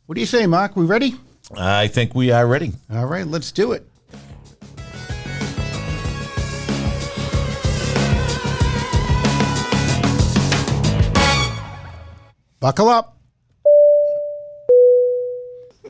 What do you say, Mark? We ready? I think we are ready. All right, let's do it. Buckle up.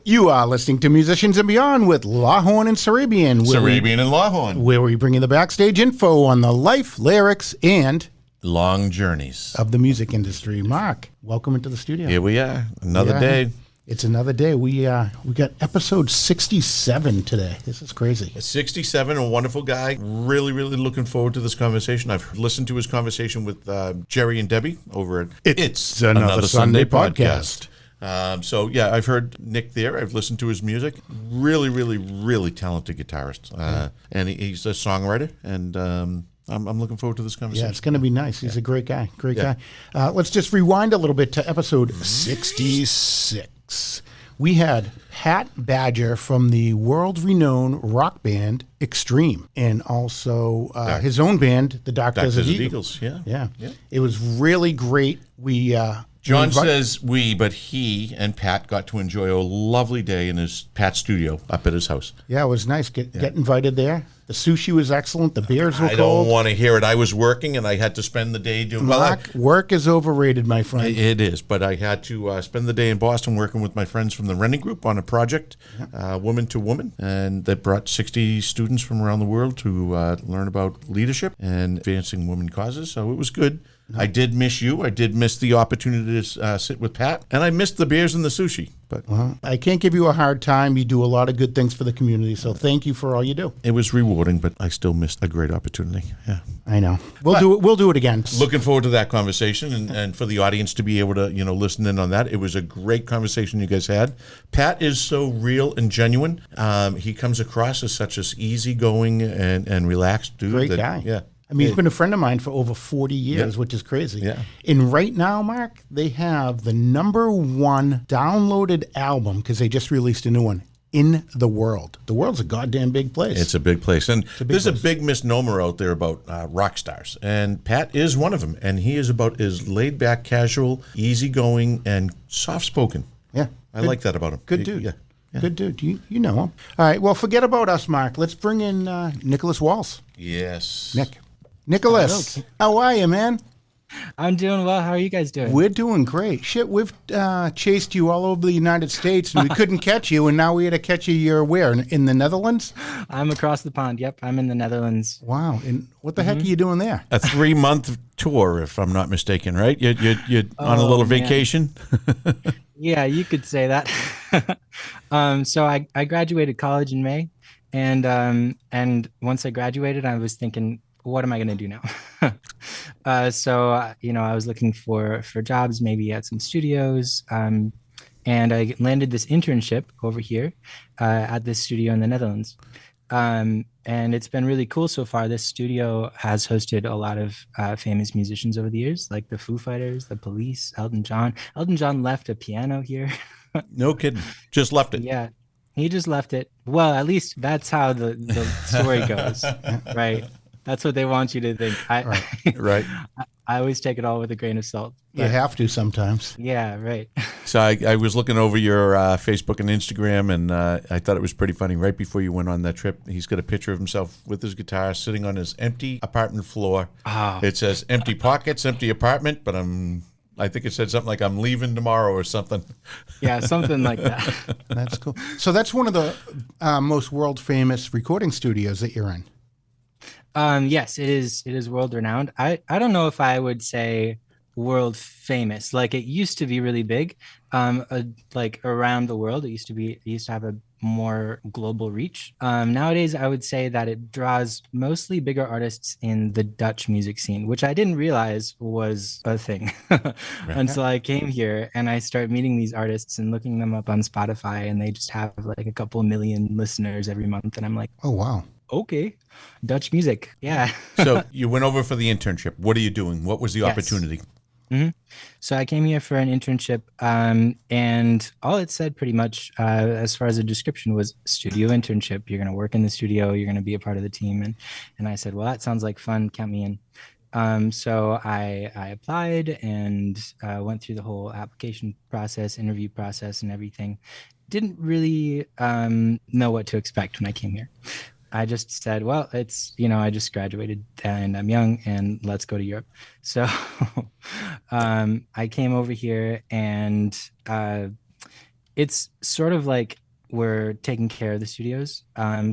You are listening to Musicians and Beyond with Lawhorn and Sarabian. Sarabian and Lawhorn. Where we bring you the backstage info on the life, lyrics, and long journeys of the music industry. Mark, welcome into the studio. Here we are. Another day. It's another day. We got episode 67 today. This is crazy. 67, a wonderful guy. Really, really looking forward to this conversation. I've listened to his conversation with Jerry and Debbie over at It's Another Sunday podcast. So, yeah, I've heard Nick there. I've listened to his music. Really, really, really talented guitarist. And he's a songwriter. And I'm looking forward to this conversation. Yeah, it's going to be nice. He's a great guy. Great guy. Let's just rewind a little bit to episode 66. We had Pat Badger from the world-renowned rock band Extreme, and also his own band, the Dark Desert Eagles. Yeah. It was really great. John says we, but he and Pat got to enjoy a lovely day in Pat's studio up at his house. Yeah, it was nice. Get invited there. The sushi was excellent. The beers were cold. I don't want to hear it. I was working, and I had to spend the day doing... Mark, work is overrated, my friend. It is, but I had to spend the day in Boston working with my friends from the Renting Group on a project, Woman to Woman, and that brought 60 students from around the world to learn about leadership and advancing women causes, so it was good. I did miss you. I did miss the opportunity to sit with Pat, and I missed the beers and the sushi. But I can't give you a hard time. You do a lot of good things for the community, so thank you for all you do. It was rewarding, but I still missed a great opportunity. Yeah, I know. We'll do it again. Looking forward to that conversation, and for the audience to be able to listen in on that. It was a great conversation you guys had. Pat is so real and genuine. He comes across as such an easygoing and relaxed dude. Great guy. Yeah. I mean, he's been a friend of mine for over 40 years, which is crazy. Yeah. And right now, Mark, they have the #1 downloaded album, because they just released a new one, in the world. The world's a goddamn big place. It's a big place. And there's a big misnomer out there about rock stars. And Pat is one of them. And he is about as laid-back, casual, easygoing, and soft-spoken. Yeah. I like that about him. Good dude. Yeah. Good dude. You know him. All right, well, forget about us, Mark. Let's bring in Nicholas Walz. Yes. Nicholas, how are you, man? I'm doing well. How are you guys doing? We're doing great. Shit, we've chased you all over the United States, and we couldn't catch you, and now we had to catch you. You're where? In the Netherlands? I'm across the pond. Yep, I'm in the Netherlands. Wow. And what the heck are you doing there? A 3-month tour, if I'm not mistaken, right? You're on a little vacation? Yeah, you could say that. So I graduated college in May, and once I graduated, I was thinking, what am I going to do now? So I was looking for jobs, maybe at some studios, and I landed this internship over here at this studio in the Netherlands. And it's been really cool so far. This studio has hosted a lot of famous musicians over the years, like the Foo Fighters, the Police, Elton John. Elton John left a piano here. No kidding. Just left it. Yeah, he just left it. Well, at least that's how the story goes, right? That's what they want you to think. Right. I always take it all with a grain of salt. You have to sometimes. Yeah, right. So I was looking over your Facebook and Instagram, and I thought it was pretty funny. Right before you went on that trip, he's got a picture of himself with his guitar sitting on his empty apartment floor. Oh. It says empty pockets, empty apartment, but I think it said something like I'm leaving tomorrow or something. Yeah, something like that. That's cool. So that's one of the most world famous recording studios that you're in. Yes, it is. It is world renowned. I don't know if I would say world famous. Like, it used to be really big, like around the world. It used to have a more global reach. Nowadays, I would say that it draws mostly bigger artists in the Dutch music scene, which I didn't realize was a thing until I came here and I started meeting these artists and looking them up on Spotify, and they just have like a couple million listeners every month. And I'm like, oh, wow. Okay, Dutch music. Yeah. So you went over for the internship. What are you doing? What was the opportunity? Mm-hmm. So I came here for an internship, and all it said pretty much, as far as the description, was studio internship. You're going to work in the studio. You're going to be a part of the team. And I said, well, that sounds like fun. Count me in. So I applied and went through the whole application process, interview process, and everything. Didn't really know what to expect when I came here. I just said, well, I just graduated and I'm young and let's go to Europe. So I came over here and it's sort of like we're taking care of the studios.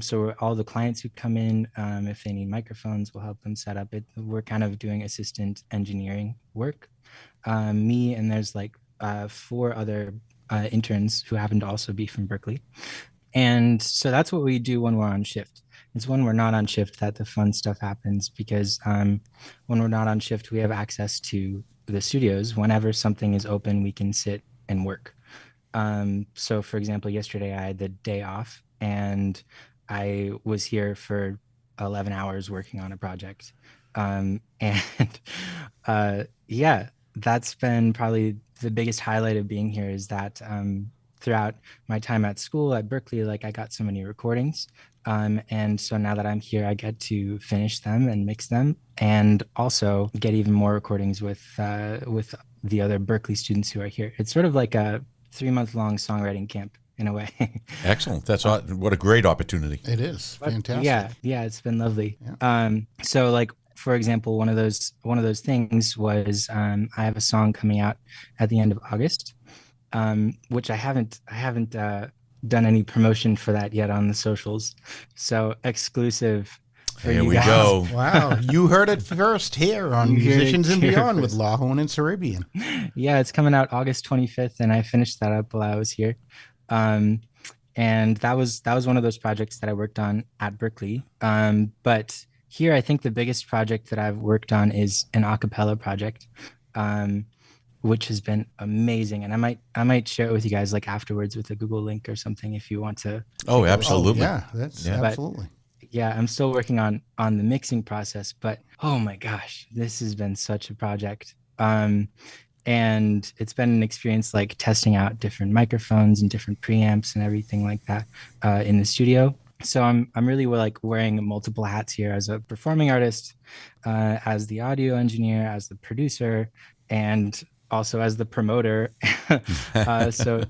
So all the clients who come in, if they need microphones, we'll help them set up it. We're kind of doing assistant engineering work. Me and there's like four other interns who happen to also be from Berklee. And so that's what we do when we're on shift. It's when we're not on shift that the fun stuff happens because when we're not on shift, we have access to the studios. Whenever something is open, we can sit and work. So, for example, yesterday I had the day off and I was here for 11 hours working on a project. And yeah, that's been probably the biggest highlight of being here is that throughout my time at school at Berklee, like I got so many recordings. And so now that I'm here, I get to finish them and mix them, and also get even more recordings with the other Berklee students who are here. It's sort of like a 3-month long songwriting camp in a way. Excellent. That's what a great opportunity. It is fantastic. Yeah, it's been lovely. Yeah. So like for example, one of those things was I have a song coming out at the end of August, which I haven't done any promotion for that yet on the socials. So exclusive for Here you we guys. go. Wow, you heard it first here on You heard it Musicians and here Beyond with first. Lahone and Sarabian. Yeah, it's coming out August 25th, and I finished that up while I was here. And that was one of those projects that I worked on at Berklee. But here, I think the biggest project that I've worked on is an a cappella project, which has been amazing. And I might share it with you guys like afterwards with a Google link or something if you want to. Oh, absolutely. Yeah, that's Yeah. absolutely. Yeah, I'm still working on the mixing process, but oh my gosh, this has been such a project. And it's been an experience like testing out different microphones and different preamps and everything like that in the studio. So I'm really like wearing multiple hats here as a performing artist, as the audio engineer, as the producer, and also as the promoter. So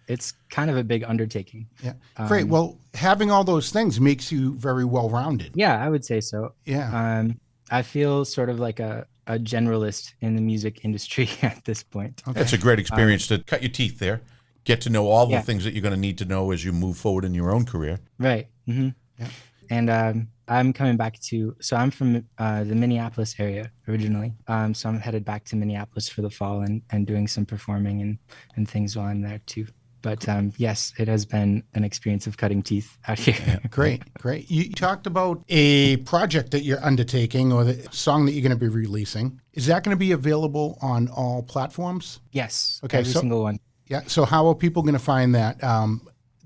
it's kind of a big undertaking. Yeah, great. Well, having all those things makes you very well rounded. Yeah, I would say so. Yeah. I feel sort of like a generalist in the music industry at this point. Okay. That's a great experience to cut your teeth there, get to know all the Yeah. things that you're going to need to know as you move forward in your own career. Right. Mm-hmm. Yeah. And I'm coming back so I'm from the Minneapolis area originally. So I'm headed back to Minneapolis for the fall and doing some performing and things while I'm there too. But yes, it has been an experience of cutting teeth out here. Great. You talked about a project that you're undertaking or the song that you're going to be releasing. Is that going to be available on all platforms? Yes. Okay, Every single one. Yeah. So how are people going to find that?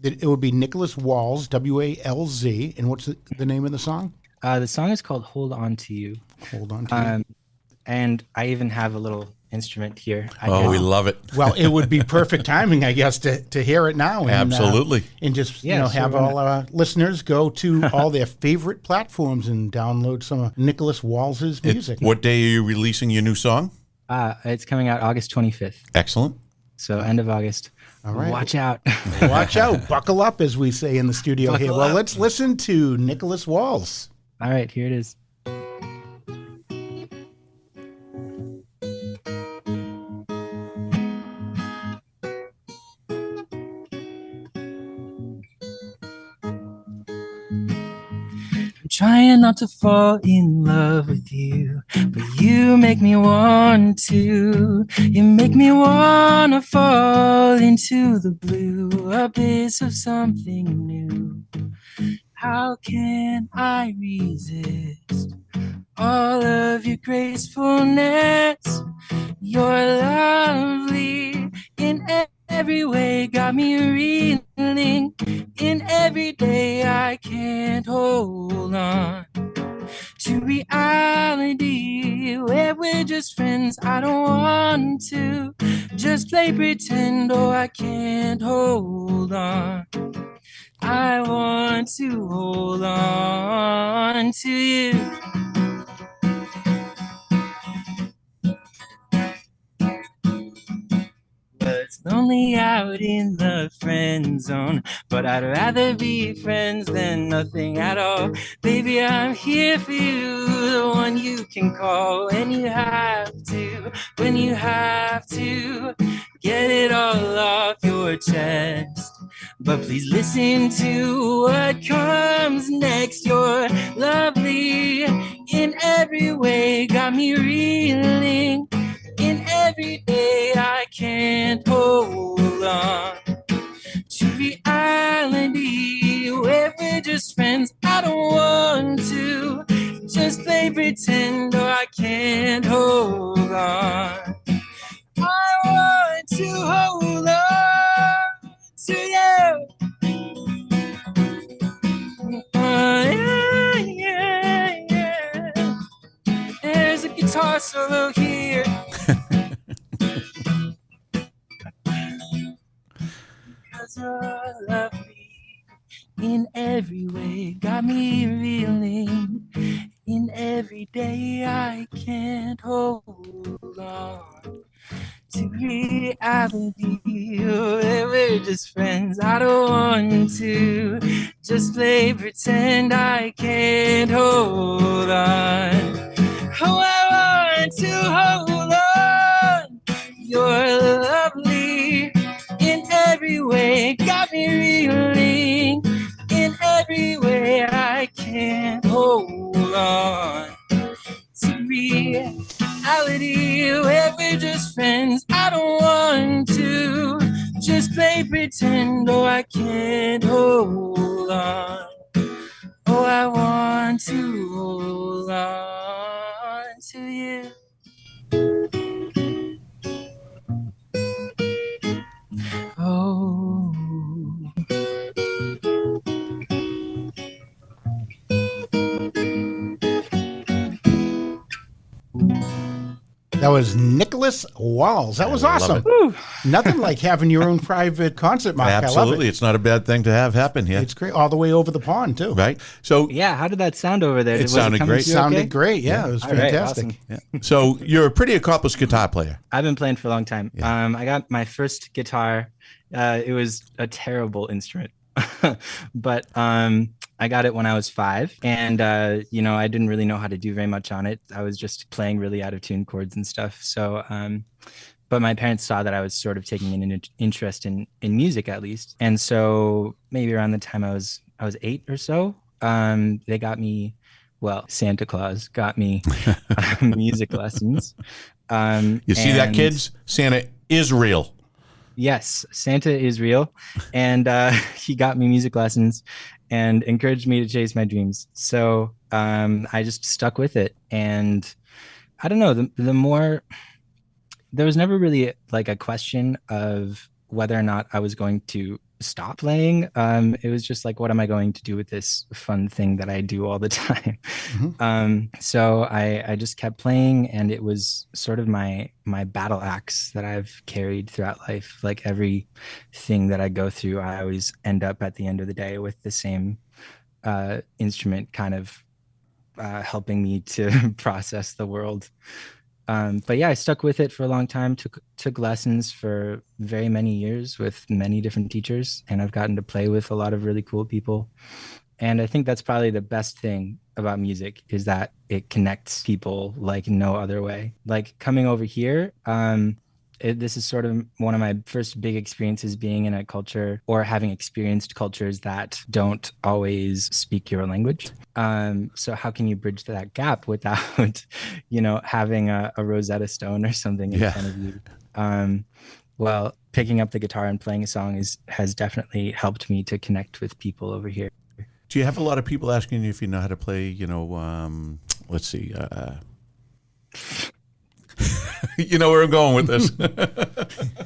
It would be Nicholas Walz, Walz. And what's the name of the song? The song is called "Hold On to You." Hold on to you. And I even have a little instrument here. We love it. Well, it would be perfect timing, I guess, to hear it now. And, Absolutely. And just Yeah, have sure. all our listeners go to all their favorite platforms and download some of Nicholas Walz's music. What day are you releasing your new song? It's coming out August 25th. Excellent. So end of August. All right. Watch out. Watch out. Buckle up, as we say in the studio here. Buckle Well, up. let's listen to Nicholas Walz. All right, here it is. I'm trying not to fall in love with you, but you make me want to. You make me want to fall into the blue abyss of something new. How can I resist all of your gracefulness? You're lovely in every way, got me reeling. In every day I can't hold on to reality where we're just friends. I don't want to just play pretend. Oh, I can't hold on. I want to hold on to you. lonely out in the friend zone. But I'd rather be friends than nothing at all. Baby, I'm here for you, the one you can call when you have to, get it all off your chest. But please listen to what comes next. You're lovely in every way, got me reeling. In every day I can't hold on to reality where we're just friends. I don't want to just play pretend, or I can't hold on. I want to hold on to you. Yeah. There's a guitar solo here. Because you're lovely in every way, got me reeling. In every day I can't hold on to reality where we're just friends. I don't want to just play pretend, I can't hold on. Oh, I want to hold on. You're lovely in every way, got me reeling. In every way I can't hold on to reality where we're just friends. I don't want to just play pretend, oh, I can't hold on. Oh, I want to hold on to you. Oh. That was Nicholas Walz. That was awesome. Nothing like having your own private concert, Mark. Absolutely. I love it. It's not a bad thing to have happen here. It's great. All the way over the pond, too. Right? So, Yeah, how did that sound over there? It sounded great. It sounded great. Yeah, it was All right, fantastic. awesome. yeah. So you're a pretty accomplished guitar player. I've been playing for a long time. Yeah. I got my first guitar. It was a terrible instrument, but I got it when I was 5, and I didn't really know how to do very much on it. I was just playing really out of tune chords and stuff. So, but my parents saw that I was sort of taking an interest in music, at least, and so maybe around the time I was 8 or so, they got me. Well, Santa Claus got me music lessons. You see that, kids? Santa is real. Yes, Santa is real, and he got me music lessons and encouraged me to chase my dreams. So I just stuck with it, and I don't know. The more, there was never really like a question of whether or not I was going to stop playing. It was just like, what am I going to do with this fun thing that I do all the time? Mm-hmm. So I just kept playing, and it was sort of my battle axe that I've carried throughout life. Like everything that I go through, I always end up at the end of the day with the same instrument kind of helping me to process the world. But yeah, I stuck with it for a long time, took lessons for very many years with many different teachers, and I've gotten to play with a lot of really cool people. And I think that's probably the best thing about music, is that it connects people like no other way. Like coming over here, this is sort of one of my first big experiences being in a culture, or having experienced cultures that don't always speak your language. So how can you bridge that gap without, having a Rosetta Stone or something in front of you? Well, picking up the guitar and playing a song has definitely helped me to connect with people over here. Do you have a lot of people asking you if you know how to play, let's see, you know where I'm going with this.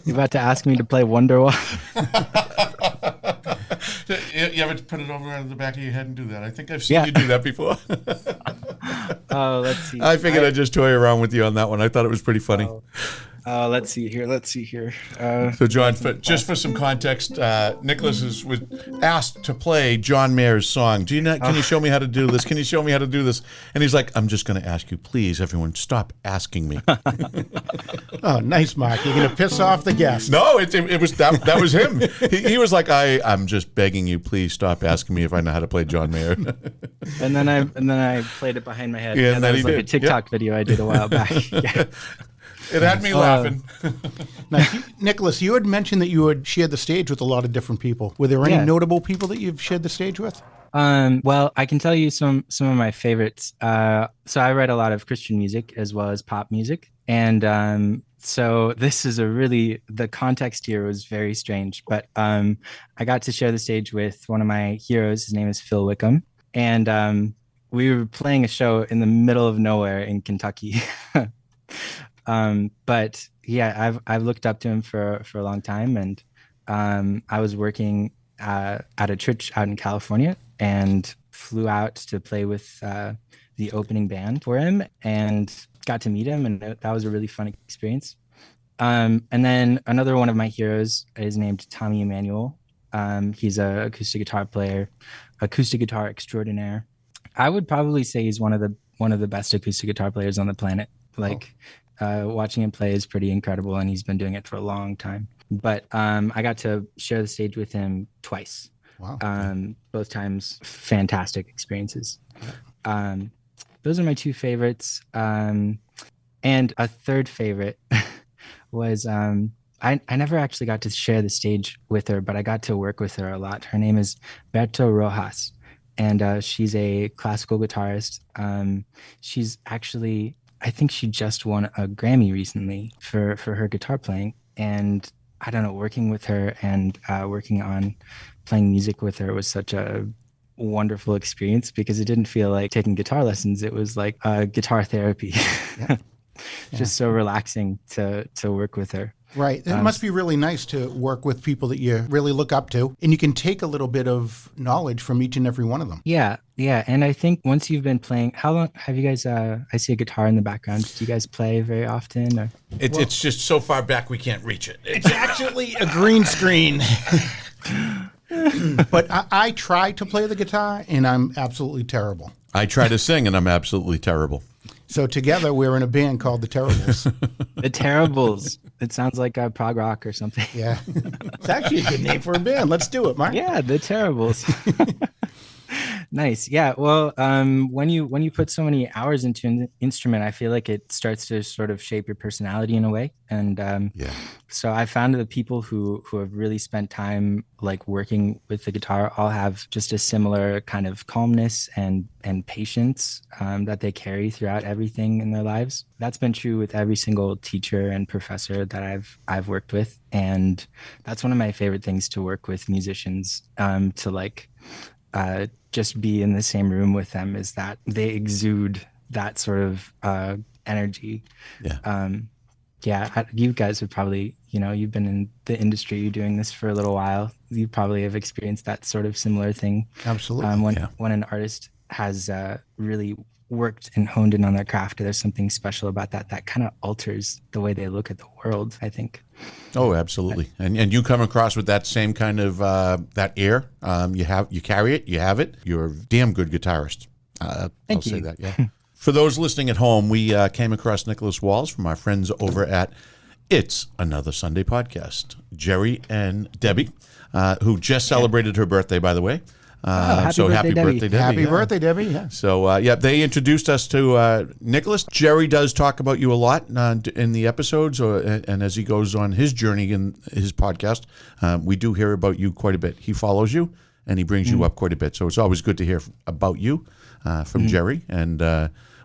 You're about to ask me to play Wonderwall? You ever put it over on the back of your head and do that? I think I've seen you do that before. Oh, let's see. I figured I'd just toy around with you on that one. I thought it was pretty funny. Let's see here. So, John, just for some context, Nicholas was asked to play John Mayer's song. Can you show me how to do this? Can you show me how to do this? And he's like, I'm just going to ask you, please, everyone, stop asking me. Oh, nice, Mark. You're going to piss off the guest. No, it was that was him. He was like, I'm just begging you, please stop asking me if I know how to play John Mayer. and then I played it behind my head. Yeah, and that was like a TikTok video I did a while back. Yeah. It had me laughing. Now, Nicholas, you had mentioned that you had shared the stage with a lot of different people. Were there any notable people that you've shared the stage with? Well, I can tell you some of my favorites. So I write a lot of Christian music as well as pop music. And so this is the context here was very strange, but I got to share the stage with one of my heroes. His name is Phil Wickham. And we were playing a show in the middle of nowhere in Kentucky. But yeah, I've looked up to him for a long time, and I was working at a church out in California and flew out to play with the opening band for him and got to meet him, and that was a really fun experience. And then another one of my heroes is named Tommy Emmanuel. He's a acoustic guitar player, acoustic guitar extraordinaire. I would probably say he's one of the best acoustic guitar players on the planet. Watching him play is pretty incredible, and he's been doing it for a long time. But I got to share the stage with him twice. Wow. Both times, fantastic experiences. Those are my two favorites. And a third favorite was I never actually got to share the stage with her, but I got to work with her a lot. Her name is Berto Rojas, and she's a classical guitarist. She's actually, I think she just won a Grammy recently for her guitar playing. And I don't know, working with her and working on playing music with her was such a wonderful experience because it didn't feel like taking guitar lessons. It was like guitar therapy. Yeah. Just so relaxing to work with her. Right. It must be really nice to work with people that you really look up to, and you can take a little bit of knowledge from each and every one of them. Yeah. Yeah. And I think once you've been playing, how long have you guys, I see a guitar in the background. Do you guys play very often? Or? It's just so far back we can't reach it. It's actually a green screen. But I try to play the guitar, and I'm absolutely terrible. I try to sing, and I'm absolutely terrible. So together, we're in a band called The Terribles. The Terribles. It sounds like prog rock or something. Yeah. It's actually a good name for a band. Let's do it, Mark. Yeah, The Terribles. Nice. Yeah. Well, when you put so many hours into an instrument, I feel like it starts to sort of shape your personality in a way. And so I found the people who have really spent time like working with the guitar all have just a similar kind of calmness and patience that they carry throughout everything in their lives. That's been true with every single teacher and professor that I've worked with, and that's one of my favorite things to work with musicians to like. Just be in the same room with them is that they exude that sort of energy. Yeah. You guys have probably, you've been in the industry, you're doing this for a little while. You probably have experienced that sort of similar thing. Absolutely. When an artist has really worked and honed in on their craft, there's something special about that kind of alters the way they look at the world, I think. Oh, absolutely. And you come across with that same kind of that air. You carry it, you have it. You're a damn good guitarist. I'll say that, yeah. For those listening at home, we came across Nicholas Walz from our friends over at It's Another Sunday Podcast. Jerry and Debbie, who just celebrated her birthday, by the way. Happy birthday, Debbie. Happy birthday, Debbie. Yeah. So, they introduced us to Nicholas. Jerry does talk about you a lot in the episodes, and as he goes on his journey in his podcast, we do hear about you quite a bit. He follows you, and he brings you up quite a bit. So it's always good to hear about you from Jerry, and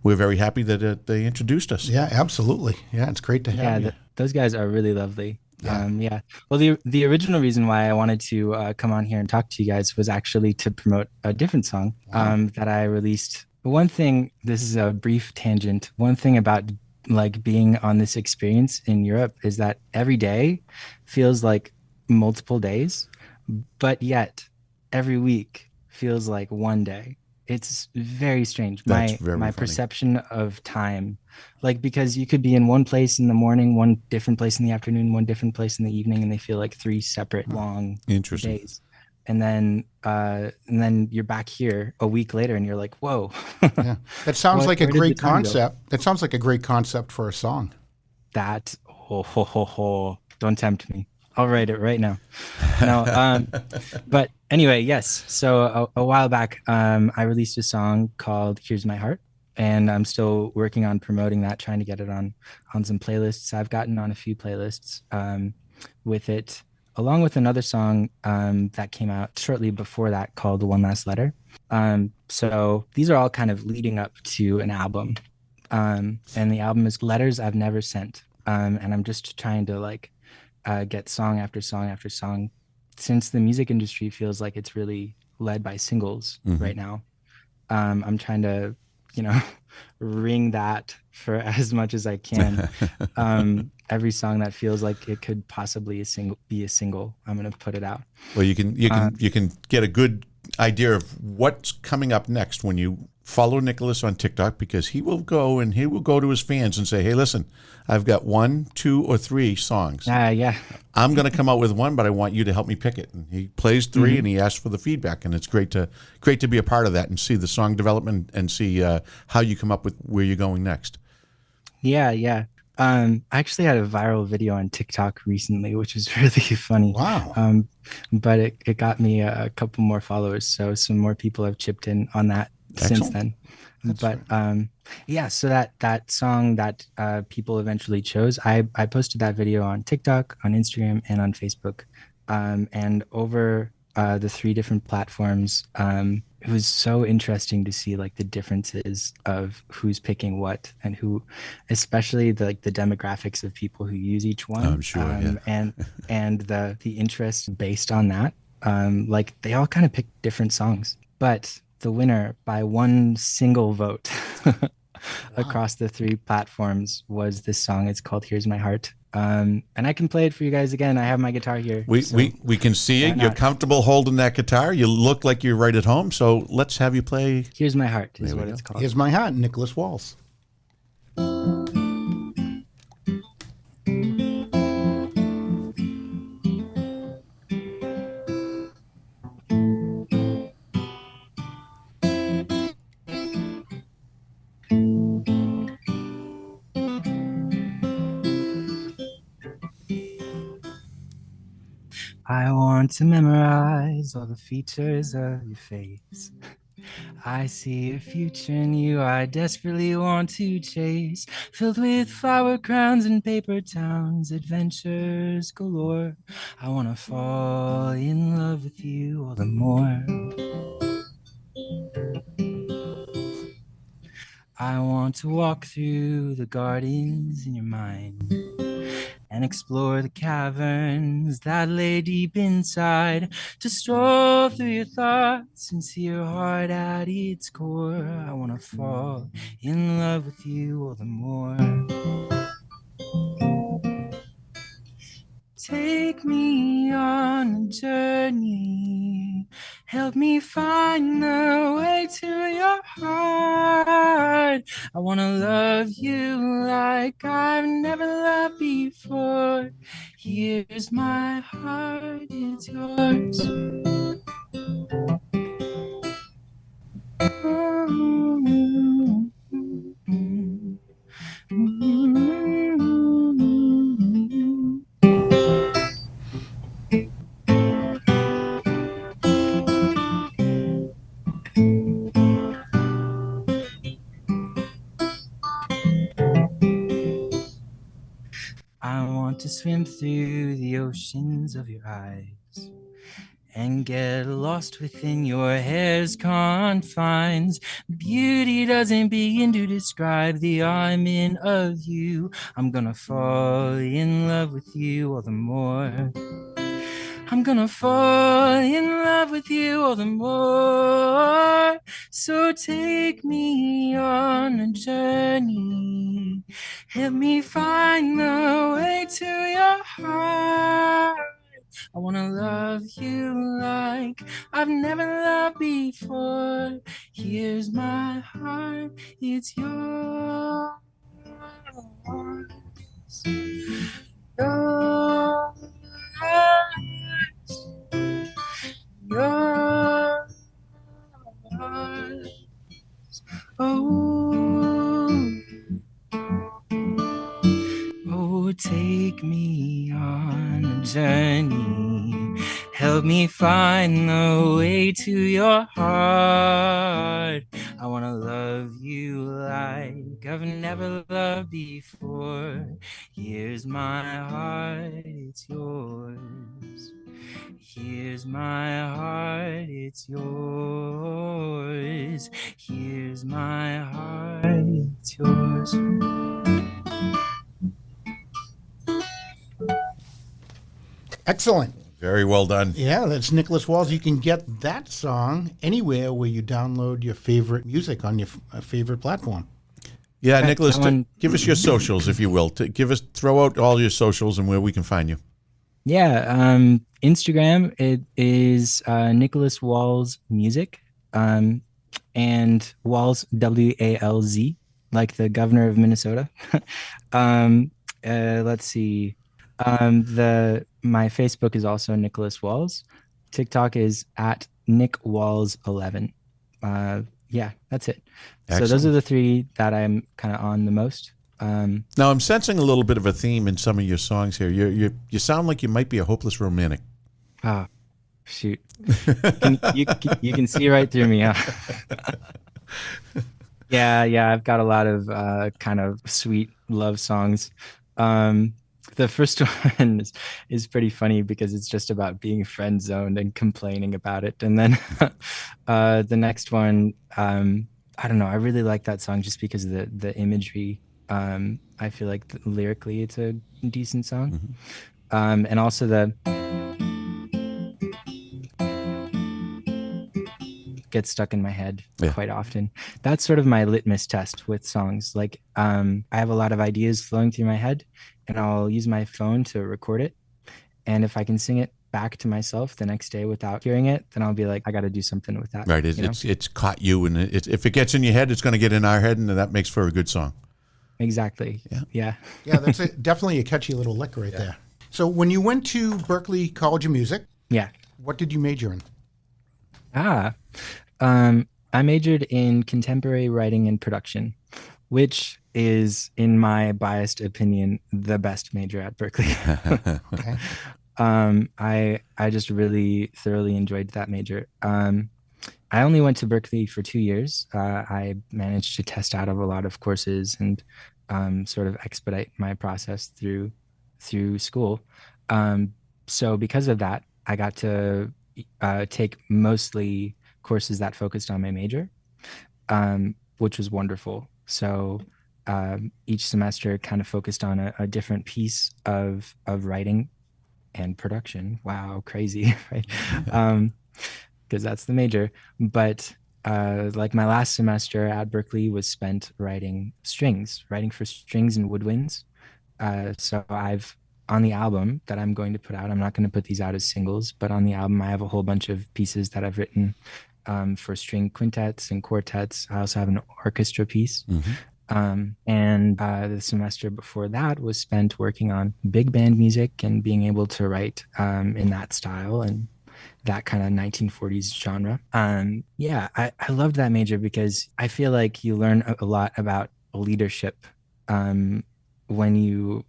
we're very happy that they introduced us. Yeah, absolutely. Yeah, it's great to have you. Those guys are really lovely. Yeah. Well, the original reason why I wanted to come on here and talk to you guys was actually to promote a different song that I released. One thing, this is a brief tangent. One thing about like being on this experience in Europe is that every day feels like multiple days, but yet every week feels like one day. It's very strange. That's My very funny. perception of time, like because you could be in one place in the morning, one different place in the afternoon, one different place in the evening, and they feel like three separate Huh. long Interesting. days. And then you're back here a week later, and you're like, "Whoa, Yeah. That sounds like a where did the great time go?" concept. That sounds like a great concept for a song. That ho ho ho ho! Don't tempt me. I'll write it right now. No, but anyway, yes. So a while back, I released a song called "Here's My Heart," and I'm still working on promoting that, trying to get it on some playlists. I've gotten on a few playlists with it, along with another song that came out shortly before that called "One Last Letter." So these are all kind of leading up to an album, and the album is "Letters I've Never Sent," and I'm just trying to like get song after song after song, since the music industry feels like it's really led by singles Hmm. right now. I'm trying to, you know, ring that for as much as I can. Every song that feels like it could possibly be a single, I'm gonna put it out. Well, Um, you can get a good idea of what's coming up next when you follow Nicholas on TikTok, because he will go to his fans and say, "Hey, listen, I've got one, two, or three songs. yeah. I'm going to come out with one, but I want you to help me pick it." And he plays 3 and he asks for the feedback, and it's great to be a part of that and see the song development and see how you come up with where you're going next. Yeah, yeah. I actually had a viral video on TikTok recently, which was really funny. Wow. But it got me a couple more followers, so some more people have chipped in on that since Excellent. then. That's But right. yeah, so that song that people eventually chose, I posted that video on TikTok, on Instagram, and on Facebook, and over the three different platforms. It was so interesting to see like the differences of who's picking what and who, especially like the demographics of people who use each I'm one, sure, yeah. and the interest based on that. Like they all kind of picked different songs, but the winner by one single vote Wow. across the three platforms was this song. It's called "Here's My Heart." And I can play it for you guys again. I have my guitar here, so We can see you. why You're not? comfortable holding that guitar. You look like you're right at home. So let's have you play. "Here's My Heart" is There we what go. it's called. Here's my hat, Nicholas Walz. I want to memorize all the features of your face. I see a future in you I desperately want to chase, filled with flower crowns and paper towns, adventures galore. I want to fall in love with you all the more. I want to walk through the gardens in your mind and explore the caverns that lay deep inside, to stroll through your thoughts and see your heart at its core. I want to fall in love with you all the more. Take me on a journey, help me find the way to your heart. I want to love you like I've never loved before. Here's my heart, it's yours. I want to swim through the oceans of your eyes and get lost within your hair's confines. Beauty doesn't begin to describe the I'm in of you. I'm gonna fall in love with you all the more. I'm gonna fall in love with you all the more. So take me on a journey, help me find the way to your heart. I wanna love you like I've never loved before. Here's my heart, it's yours. Yours. Yours. Oh. Oh, take me on a journey. Help me find the way to your heart. I want to love you like I've never loved before. Here's my heart, it's yours. Here's my heart, it's yours. Here's my heart, it's yours. Excellent. Very well done. Yeah, that's Nicholas Walz. You can get that song anywhere where you download your favorite music on your favorite platform. Yeah, Nicholas, give us your socials, if you will. Throw out all your socials and where we can find you. Yeah, Instagram, it is Nicholas Walz Music, and Walz, W-A-L-Z, like the governor of Minnesota. Let's see. My Facebook is also Nicholas Walz. TikTok is at Nick Walz 11. Yeah, that's it. Excellent. So those are the three that I'm kind of on the most. Now I'm sensing a little bit of a theme in some of your songs here. You sound like you might be a hopeless romantic. Oh, shoot! You can see right through me, huh? Yeah. I've got a lot of kind of sweet love songs. The first one is pretty funny because it's just about being friend zoned and complaining about it. And then the next one, I don't know. I really like that song just because of the imagery. I feel like lyrically it's a decent song. Mm-hmm. And also the gets stuck in my head quite often. That's sort of my litmus test with songs. Like I have a lot of ideas flowing through my head and I'll use my phone to record it. And if I can sing it back to myself the next day without hearing it, then I'll be like, I got to do something with that. Right. It's caught you, and if it gets in your head, it's going to get in our head, and that makes for a good song. Exactly. Yeah. That's definitely a catchy little lick right there. So when you went to Berklee College of Music, what did you major in? I majored in contemporary writing and production, which is, in my biased opinion, the best major at Berklee. Okay. I just really thoroughly enjoyed that major. I only went to Berklee for 2 years. I managed to test out of a lot of courses and sort of expedite my process through school. So because of that, I got to take mostly courses that focused on my major, which was wonderful. So each semester kind of focused on a different piece of writing and production. Wow, crazy, right? Because that's the major. But like my last semester at Berklee was spent writing for strings and woodwinds. So on the album that I'm going to put out, I'm not going to put these out as singles, but on the album, I have a whole bunch of pieces that I've written for string quintets and quartets. I also have an orchestra piece. Mm-hmm. And the semester before that was spent working on big band music and being able to write in that style and that kind of 1940s genre. I loved that major because I feel like you learn a lot about leadership when you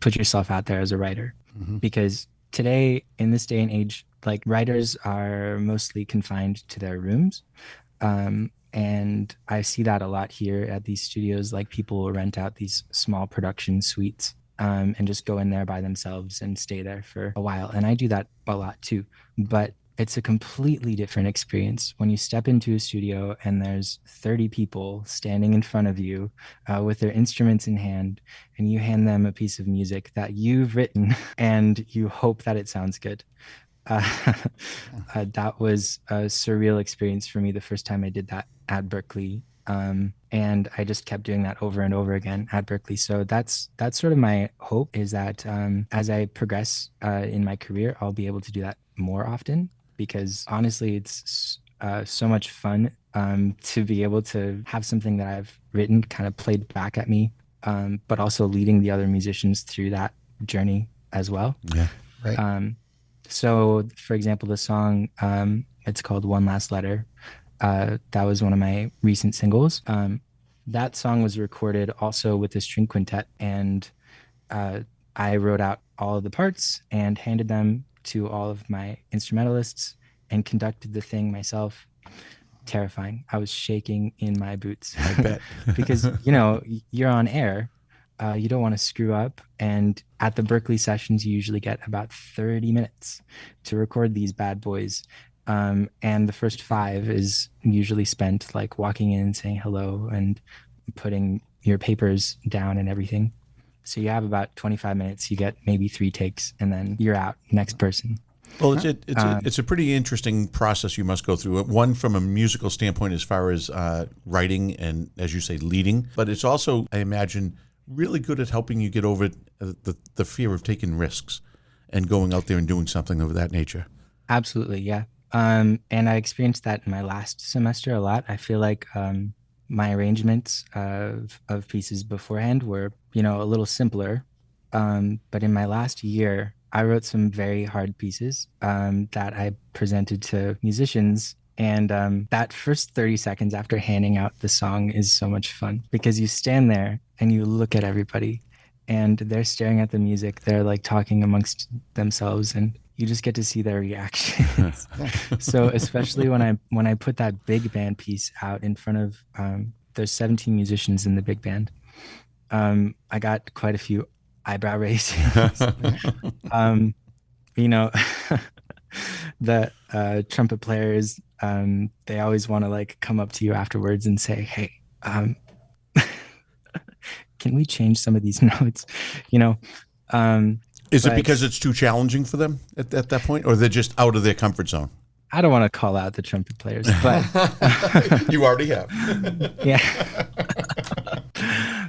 put yourself out there as a writer. Mm-hmm. Because today, in this day and age, like writers are mostly confined to their rooms. And I see that a lot here at these studios. Like people will rent out these small production suites and just go in there by themselves and stay there for a while. And I do that a lot too. But it's a completely different experience when you step into a studio and there's 30 people standing in front of you with their instruments in hand, and you hand them a piece of music that you've written and you hope that it sounds good. That was a surreal experience for me the first time I did that at Berklee. And I just kept doing that over and over again at Berklee. So that's sort of my hope, is that as I progress in my career, I'll be able to do that more often, because honestly, it's so much fun to be able to have something that I've written kind of played back at me, but also leading the other musicians through that journey as well. Yeah. Right. So, for example, the song, it's called One Last Letter. That was one of my recent singles. That song was recorded also with a string quintet, and I wrote out all of the parts and handed them to all of my instrumentalists and conducted the thing myself. Terrifying. I was shaking in my boots. I bet. Because, you're on air. You don't want to screw up. And at the Berklee sessions, you usually get about 30 minutes to record these bad boys. And the first 5 is usually spent like walking in, saying hello, and putting your papers down and everything. So you have about 25 minutes. You get maybe 3 takes, and then you're out. Next person. Well, it's a pretty interesting process you must go through. One, from a musical standpoint, as far as writing and, as you say, leading. But it's also, I imagine, really good at helping you get over the fear of taking risks and going out there and doing something of that nature. Absolutely, yeah. And I experienced that in my last semester a lot. I feel like my arrangements of pieces beforehand were, a little simpler. But in my last year, I wrote some very hard pieces that I presented to musicians. And that first 30 seconds after handing out the song is so much fun, because you stand there and you look at everybody and they're staring at the music. They're like talking amongst themselves, and you just get to see their reactions. So especially when I put that big band piece out in front of, there's 17 musicians in the big band. I got quite a few eyebrow raisings. The trumpet players, they always want to like come up to you afterwards and say, hey, can we change some of these notes? Is it because it's too challenging for them at that point, or they're just out of their comfort zone? I don't want to call out the trumpet players, but You already have. yeah.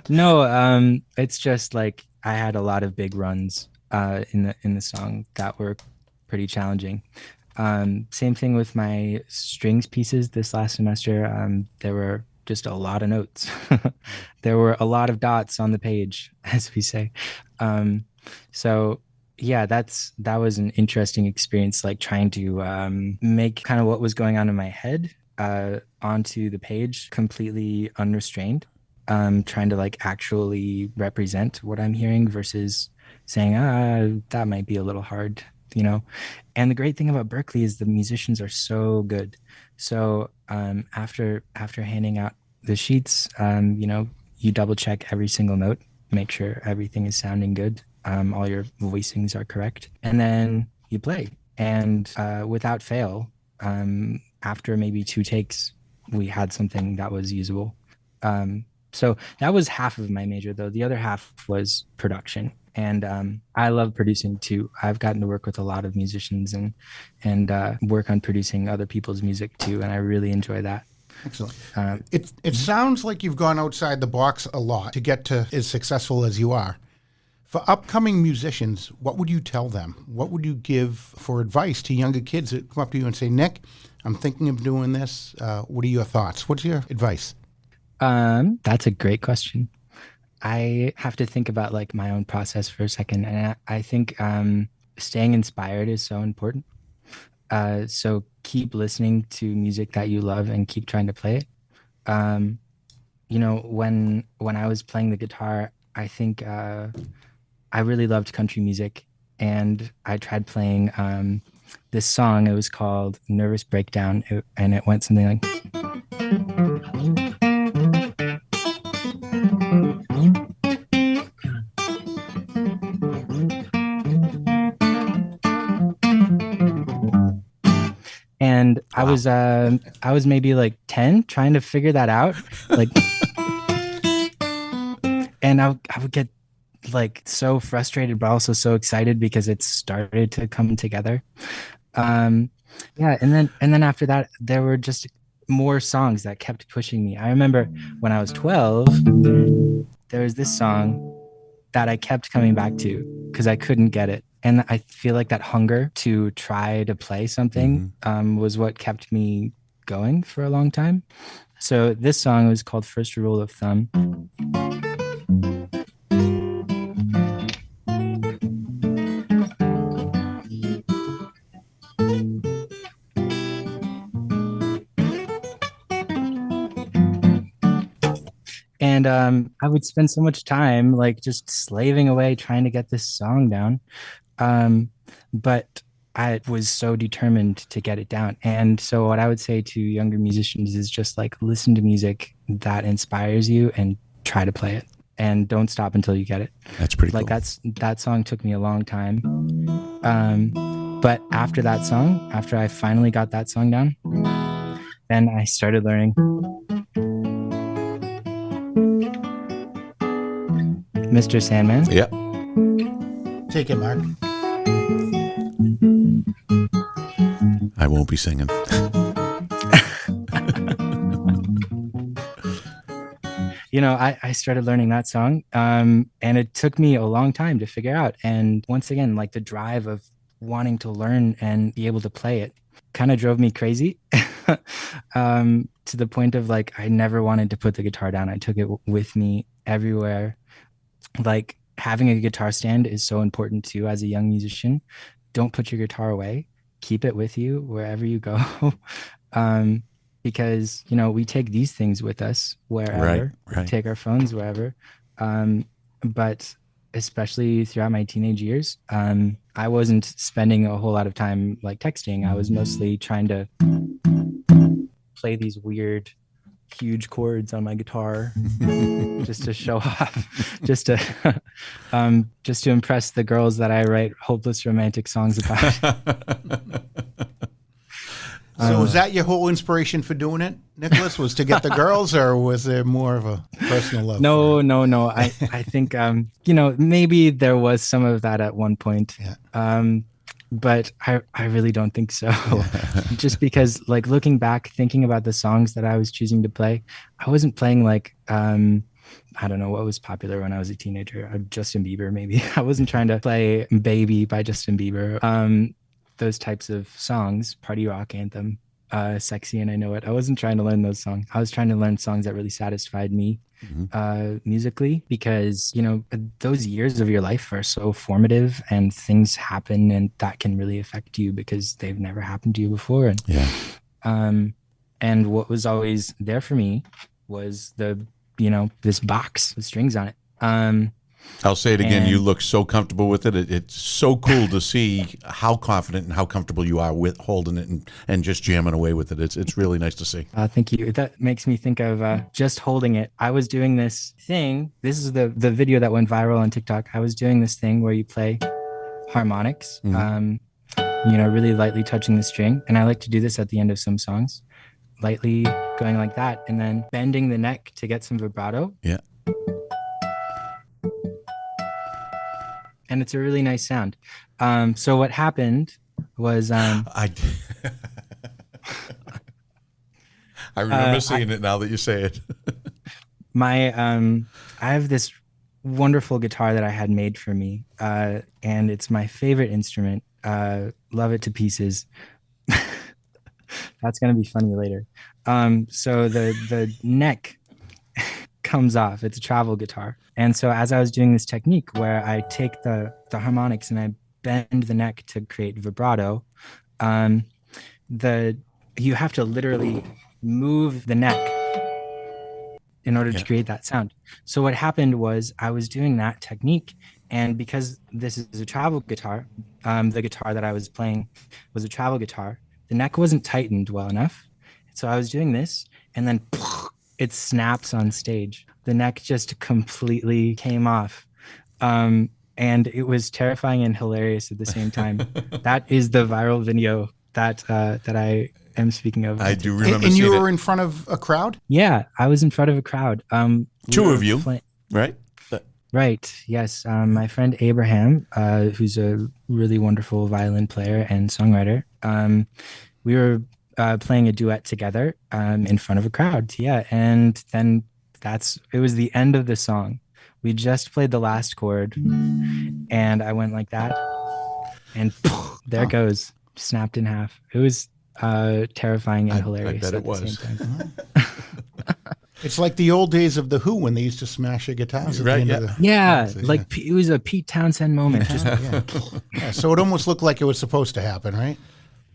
No, it's just like I had a lot of big runs in the song that were pretty challenging. Same thing with my strings pieces this last semester. There were just a lot of notes. There were a lot of dots on the page, as we say. So yeah, that was an interesting experience, like trying to make kind of what was going on in my head onto the page completely unrestrained. Trying to like actually represent what I'm hearing versus saying, that might be a little hard, And the great thing about Berklee is the musicians are so good. So after handing out the sheets, you double check every single note, make sure everything is sounding good. All your voicings are correct. And then you play. And without fail, after maybe 2 takes, we had something that was usable. So that was half of my major, though. The other half was production. And I love producing too. I've gotten to work with a lot of musicians and work on producing other people's music too. And I really enjoy that. Excellent. It sounds like you've gone outside the box a lot to get to as successful as you are. For upcoming musicians, what would you tell them? What would you give for advice to younger kids that come up to you and say, Nick, I'm thinking of doing this. What are your thoughts? What's your advice? That's a great question. I have to think about like my own process for a second. And I think staying inspired is so important. So keep listening to music that you love and keep trying to play it. When I was playing the guitar, I think I really loved country music, and I tried playing this song. It was called Nervous Breakdown, and it went something like... And wow. I was maybe like 10 trying to figure that out. Like, and I would get like so frustrated, but also so excited because it started to come together. Yeah. And then after that, there were just more songs that kept pushing me. I remember when I was 12, there was this song that I kept coming back to because I couldn't get it. And I feel like that hunger to try to play something was what kept me going for a long time. So this song was called First Rule of Thumb. And I would spend so much time like just slaving away trying to get this song down. But I was so determined to get it down. And so what I would say to younger musicians is just like listen to music that inspires you and try to play it. And don't stop until you get it. That's pretty like cool. that song took me a long time. But after that song, after I finally got that song down, then I started learning Mr. Sandman. Yeah. Take it, Mark. I won't be singing. You know, I started learning that song, and it took me a long time to figure out. And once again, like the drive of wanting to learn and be able to play it kind of drove me crazy to the point of like, I never wanted to put the guitar down. I took it with me everywhere. Like having a guitar stand is so important too as a young musician. Don't put your guitar away. Keep it with you wherever you go. Because, you know, we take these things with us wherever, right. Take our phones wherever. But especially throughout my teenage years, I wasn't spending a whole lot of time like texting. I was mostly trying to play these weird, huge chords on my guitar just to show off, just to impress the girls that I write hopeless romantic songs about. So was that your whole inspiration for doing it, Nicholas? Was to get the girls, or was there more of a personal love? No. I think you know, maybe there was some of that at one point. Yeah. But I really don't think so. Just because like looking back, thinking about the songs that I was choosing to play, I wasn't playing like I don't know what was popular when I was a teenager. Justin Bieber, maybe. I wasn't trying to play Baby by Justin Bieber. Those types of songs, Party Rock Anthem, Sexy and I Know It. I wasn't trying to learn those songs. I was trying to learn songs that really satisfied me musically, because, you know, those years of your life are so formative and things happen and that can really affect you because they've never happened to you before. And, and what was always there for me was this box with strings on it. I'll say it again. You look so comfortable with it. It's so cool to see how confident and how comfortable you are with holding it and just jamming away with it. It's really nice to see. Thank you. That makes me think of just holding it. I was doing this thing. This is the video that went viral on TikTok. I was doing this thing where you play harmonics, you know, really lightly touching the string. And I like to do this at the end of some songs, lightly going like that, and then bending the neck to get some vibrato. Yeah. And it's a really nice sound. So what happened was I remember seeing it now that you say it. I have this wonderful guitar that I had made for me, and it's my favorite instrument. Love it to pieces. That's gonna be funny later. So the neck comes off. It's a travel guitar. And so as I was doing this technique where I take the harmonics and I bend the neck to create vibrato, you have to literally move the neck in order to create that sound. So what happened was I was doing that technique, and because this is a travel guitar, the guitar that I was playing was a travel guitar, the neck wasn't tightened well enough. So I was doing this, and then it snaps on stage. The neck just completely came off. And it was terrifying and hilarious at the same time. That is the viral video that I am speaking of. I do remember And you seeing were it. in front of a crowd? Yeah, I was in front of a crowd. Two of you, right? Right. Yes. My friend Abraham, who's a really wonderful violin player and songwriter. We were playing a duet together in front of a crowd. Yeah. And then it was the end of the song. We just played the last chord and I went like that and there it goes, snapped in half. It was terrifying and hilarious I bet at it the was. same time. It's like the old days of the Who when they used to smash their guitars at the end of the Yeah, yeah. like it was a Pete Townsend moment. Just Yeah, so it almost looked like it was supposed to happen, right?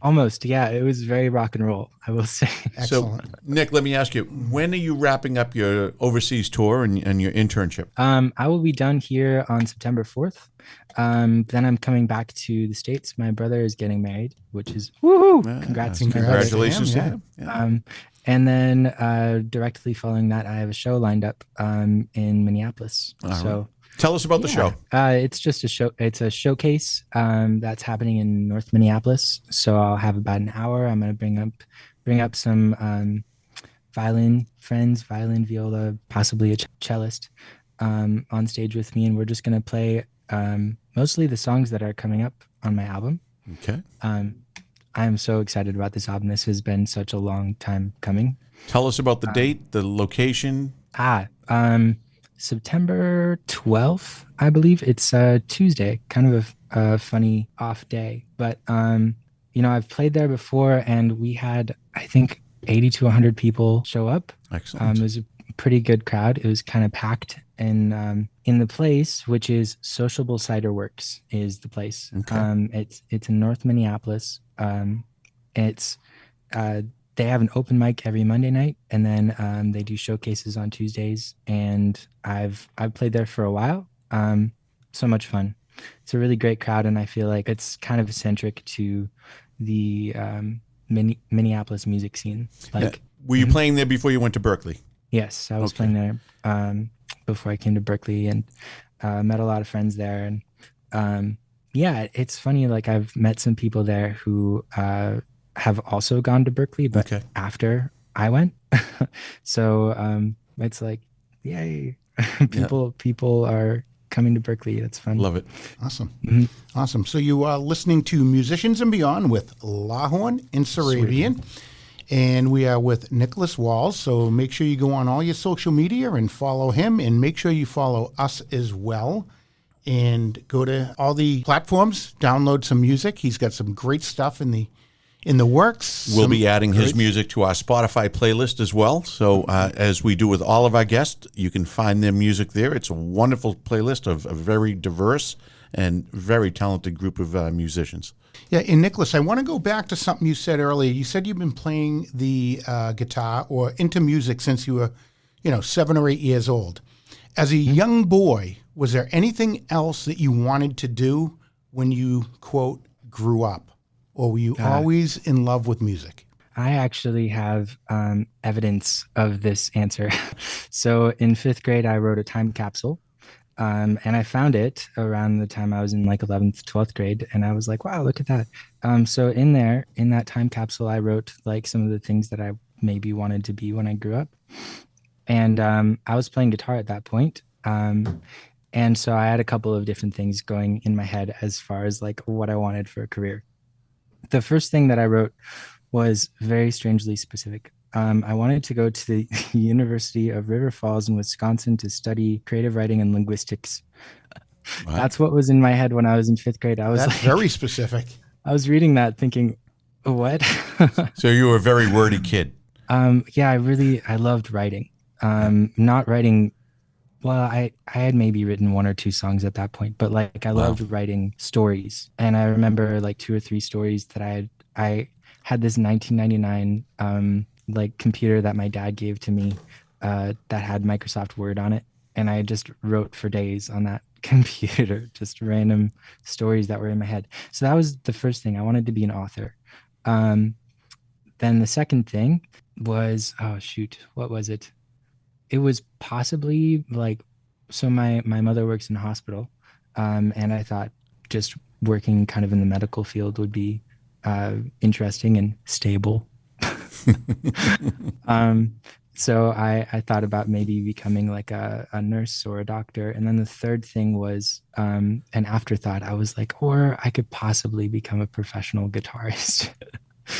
almost, yeah. It was very rock and roll, I will say. Excellent. So, Nick, let me ask you, when are you wrapping up your overseas tour and your internship? I will be done here on September 4th. Then I'm coming back to the States. My brother is getting married, which is woohoo! Congrats to my brother. Congratulations to Yeah. him. Yeah. And then directly following that, I have a show lined up in Minneapolis. So Tell us about the show. it's just a show. It's a showcase that's happening in North Minneapolis. So I'll have about an hour. I'm going to bring up some violin friends, violin, viola, possibly a cellist on stage with me, and we're just going to play mostly the songs that are coming up on my album. Okay. I'm so excited about this album. This has been such a long time coming. Tell us about the date, the location. September 12th, I believe. It's a Tuesday, kind of a funny off day. But, I've played there before and we had, I think, 80 to 100 people show up. Excellent. It was a pretty good crowd. It was kind of packed in the place, which is Sociable Cider Works is the place. Okay. It's in North Minneapolis. They have an open mic every Monday night, and then they do showcases on Tuesdays. And I've played there for a while. So much fun. It's a really great crowd, and I feel like it's kind of eccentric to the Minneapolis music scene. Like, were you playing there before you went to Berklee? Yes, I was playing there before I came to Berklee, and met a lot of friends there. And it's funny. Like I've met some people there who have also gone to Berklee, but after I went. So it's like, yay! people are coming to Berklee. That's fun. Love it. Awesome. Awesome. So you are listening to Musicians and Beyond with Lahorn and Sarabian. And we are with Nicholas Walz. So make sure you go on all your social media and follow him, and make sure you follow us as well. And go to all the platforms, download some music. He's got some great stuff in the works. We'll be adding his music to our Spotify playlist as well. So as we do with all of our guests, you can find their music there. It's a wonderful playlist of a very diverse and very talented group of musicians. Yeah, and Nicholas, I want to go back to something you said earlier. You said you've been playing the guitar or into music since you were, 7 or 8 years old. As a young boy, was there anything else that you wanted to do when you, quote, grew up? Or were you always in love with music? I actually have evidence of this answer. So in 5th grade, I wrote a time capsule. And I found it around the time I was in like 11th, 12th grade. And I was like, wow, look at that. So in that time capsule, I wrote like some of the things that I maybe wanted to be when I grew up. And I was playing guitar at that point. And so I had a couple of different things going in my head as far as like what I wanted for a career. The first thing that I wrote was very strangely specific. I wanted to go to the University of River Falls in Wisconsin to study creative writing and linguistics. Wow. That's what was in my head when I was in 5th grade. That's very specific. I was reading that thinking, what? So you were a very wordy kid. I loved writing. Not writing. Well, I had maybe written 1 or 2 songs at that point, but like I loved writing stories. And I remember like 2 or 3 stories that I had this 1999 like computer that my dad gave to me that had Microsoft Word on it. And I just wrote for days on that computer, just random stories that were in my head. So that was the first thing. I wanted to be an author. Then the second thing was, what was it? It was possibly like, so my mother works in a hospital, and I thought just working kind of in the medical field would be interesting and stable. So I thought about maybe becoming like a nurse or a doctor. And then the third thing was an afterthought. I was like, or I could possibly become a professional guitarist.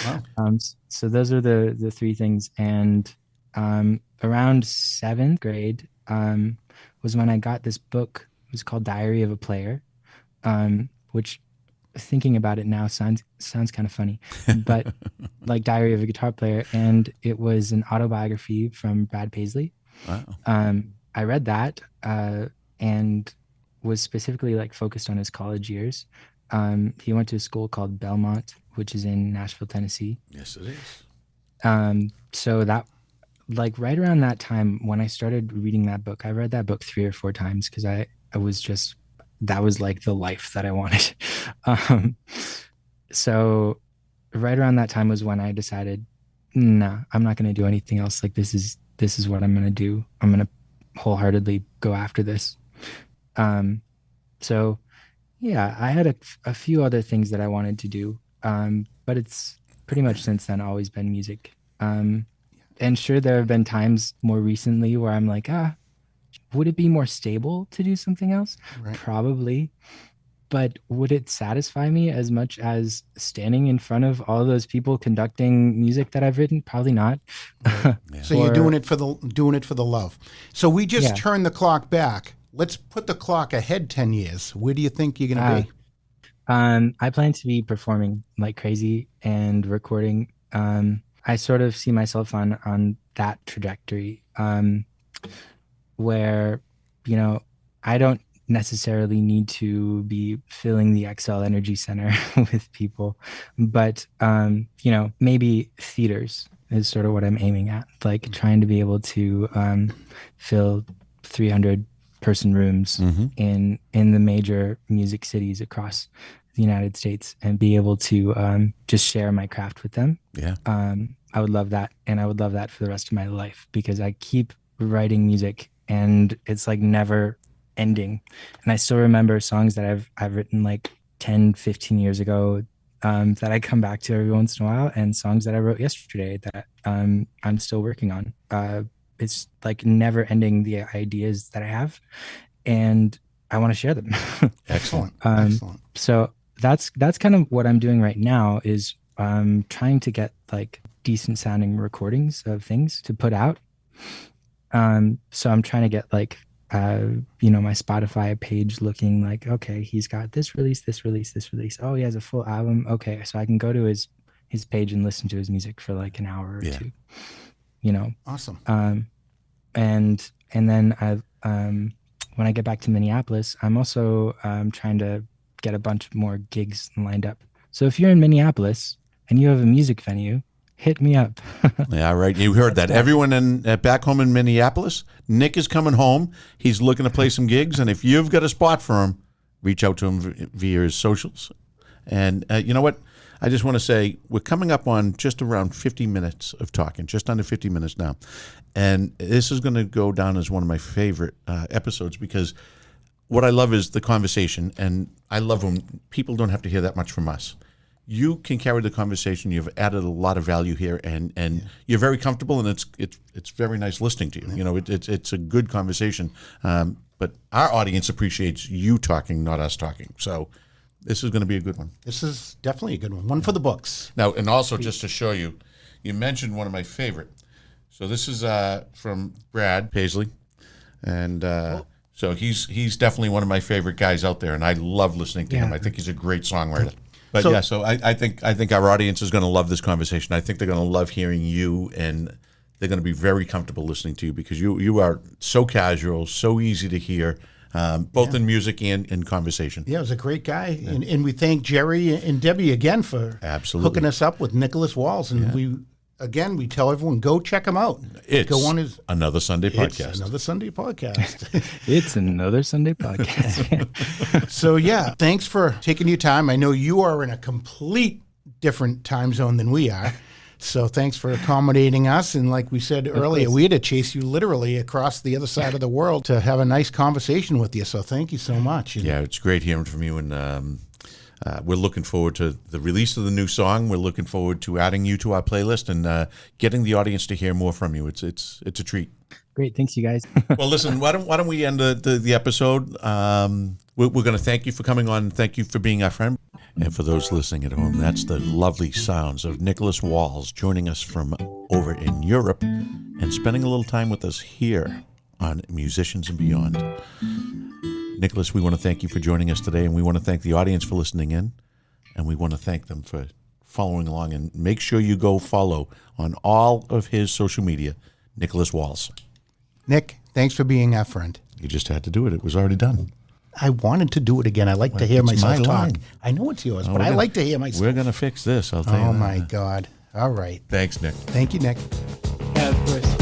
Wow. So those are the three things. And around seventh grade was when I got this book. It was called Diary of a Player, which, thinking about it now, sounds kind of funny, but like Diary of a Guitar Player. And it was an autobiography from Brad Paisley. Wow. I read that and was specifically like focused on his college years. He went to a school called Belmont, which is in Nashville, Tennessee. Yes, it is. So that, like, right around that time when I started reading that book, I read that book 3 or 4 times because I was just, that was like the life that I wanted. So right around that time was when I decided, nah, I'm not going to do anything else. Like, this is what I'm going to do. I'm going to wholeheartedly go after this. So yeah, I had a few other things that I wanted to do. But it's pretty much since then always been music. And sure, there have been times more recently where I'm like, would it be more stable to do something else? Right. Probably. But would it satisfy me as much as standing in front of all those people conducting music that I've written? Probably not. Right. So you're doing it for the love. So we just turned the clock back. Let's put the clock ahead 10 years. Where do you think you're going to be? I plan to be performing like crazy and recording. I sort of see myself on that trajectory, where, you know, I don't necessarily need to be filling the XL Energy Center with people, but you know, maybe theaters is sort of what I'm aiming at, like trying to be able to fill 300 person rooms in the major music cities across the United States and be able to just share my craft with them. Yeah. I would love that. And I would love that for the rest of my life because I keep writing music and it's like never ending. And I still remember songs that I've written like 10, 15 years ago that I come back to every once in a while, and songs that I wrote yesterday that I'm still working on. It's like never ending, the ideas that I have, and I want to share them. Excellent. Excellent. So that's kind of what I'm doing right now is trying to get like decent sounding recordings of things to put out. So I'm trying to get like, you know, my Spotify page looking like, okay, he's got this release. Oh, he has a full album. Okay. So I can go to his page and listen to his music for like an hour or two, you know? Awesome. And then when I get back to Minneapolis, I'm also trying to get a bunch more gigs lined up. So if you're in Minneapolis and you have a music venue, hit me up. Yeah, right. You heard that. Everyone back home in Minneapolis, Nick is coming home. He's looking to play some gigs, and if you've got a spot for him, reach out to him via his socials. And you know what? I just want to say we're coming up on just around 50 minutes of talking, just under 50 minutes now. And this is going to go down as one of my favorite episodes because what I love is the conversation, and I love when people don't have to hear that much from us. You can carry the conversation. You've added a lot of value here, and you're very comfortable, and it's very nice listening to you. You know, it's a good conversation. But our audience appreciates you talking, not us talking. So this is going to be a good one. This is definitely a good one. One for the books. Now, and also just to show you, you mentioned one of my favorite. So this is from Brad Paisley, and so he's definitely one of my favorite guys out there, and I love listening to him. I think he's a great songwriter. But so I think our audience is going to love this conversation. I think they're going to love hearing you, and they're going to be very comfortable listening to you because you are so casual, so easy to hear, both in music and in conversation. Yeah, it was a great guy, and we thank Jerry and Debbie again for hooking us up with Nicholas Walz, and we tell everyone, go check him out. Go on his Another Sunday Podcast. It's Another Sunday Podcast. It's Another Sunday Podcast. So, yeah, thanks for taking your time. I know you are in a complete different time zone than we are. So thanks for accommodating us. And like we said earlier, we had to chase you literally across the other side of the world to have a nice conversation with you. So thank you so much. Yeah, it's great hearing from you. And we're looking forward to the release of the new song. We're looking forward to adding you to our playlist and getting the audience to hear more from you. It's a treat. Great. Thanks, you guys. Well, listen, why don't we end the episode? We're going to thank you for coming on. Thank you for being our friend. And for those listening at home, that's the lovely sounds of Nicholas Walz joining us from over in Europe and spending a little time with us here on Musicians and Beyond. Nicholas, we want to thank you for joining us today, and we want to thank the audience for listening in, and we want to thank them for following along. And make sure you go follow on all of his social media, Nicholas Walz. Nick, thanks for being our friend. You just had to do it. It was already done. I wanted to do it again. I like to hear it's myself my talk. line. I know it's yours, but we're I gonna- like to hear myself. We're going to fix this, I'll tell you Oh, that. my God. All right. Thanks, Nick. Thank you, Nick. Yeah, of course.